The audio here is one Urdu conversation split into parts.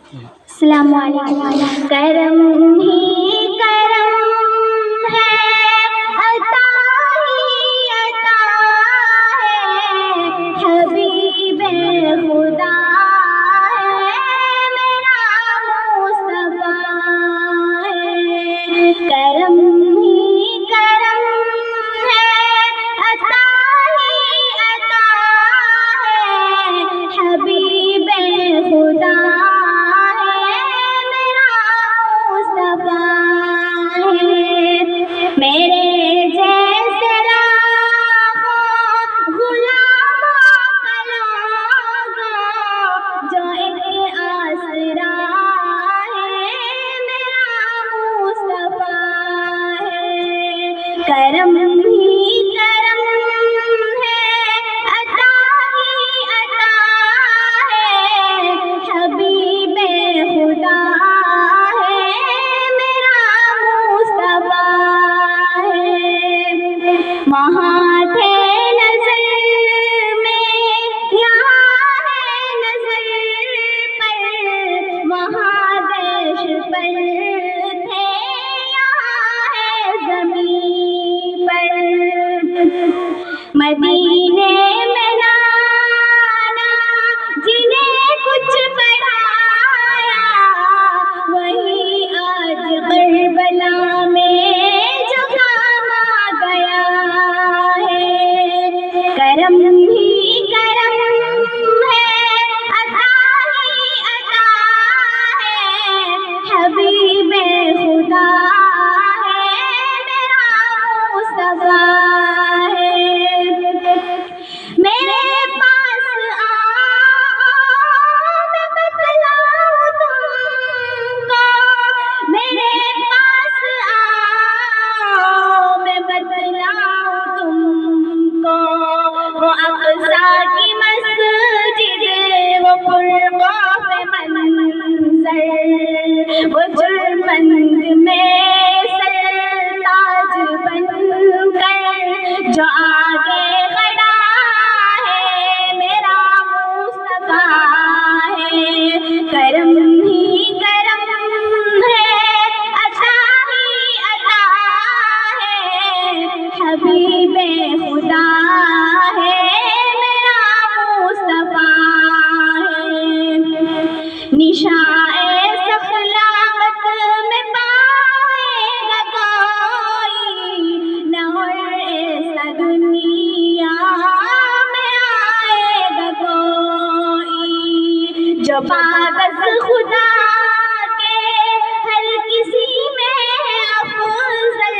السلام علیکم. کرم ہی کرم ہے، عطا ہی عطا ہے، حبیب خدا ہے میرا مصطفیٰ ہے. کرم ہی کرم ہے، عطا ہی عطا ہے، حبیب خدا میرے جیسے لاکھوں غلاموں کا لوگوں جو ایک آسرا ہے میرا مصطفیٰ ہے. کرم ہی کرم ہے، عطا ہی عطا ہے، حبیب خدا وہاں تھے نظر میں، یہاں ہے نظر پر، وہاں دیش پر تھے، یہاں ہے زمین پر. مدینے میں نانا جنہیں کچھ پڑھایا، وہی آج کربلا میں کرم ہی کرم ہے، عطا ہی عطا ہے، حبیب خدا ہے میرا مصطفیٰ ہے. میرے پاس آؤ میں بتلاؤں تم کو، میرے پاس آؤ میں بتلاؤں تم کو، وہ اقصیٰ کی مسجد، وہ پرخوف منظر، وہ جرمند میں سرتاج بن کر جو آگے کھڑا ہے میرا مصطفیٰ ہے. کرم ہی کرم ہے، عطا ہی عطا ہے، حبیب خدا نشائے سخلاوت میں پائے گا کوئی، نہ ایسا دنیا میں آئے گا کوئی، جو باعث خدا کے ہر کسی میں افضل،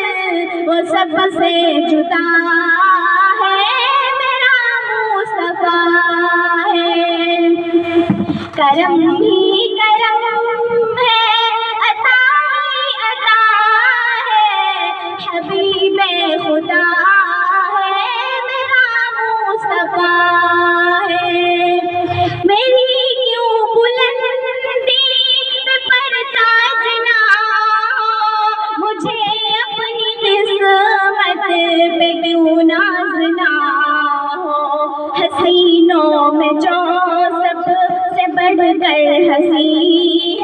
وہ سب سے جدا ہے میرا مصطفیٰ ہے. کرم ہی کرم ہے، عطا ہی عطا ہے، حبیب خدا ہے میرا مصطفیٰ ہے. میری کیوں بلندی پہ پرتاج نہ ہو، مجھے اپنی قسمت پہ کیوں ناز نہ ہو، حسینوں میں جو سب سے بڑھ کر حسین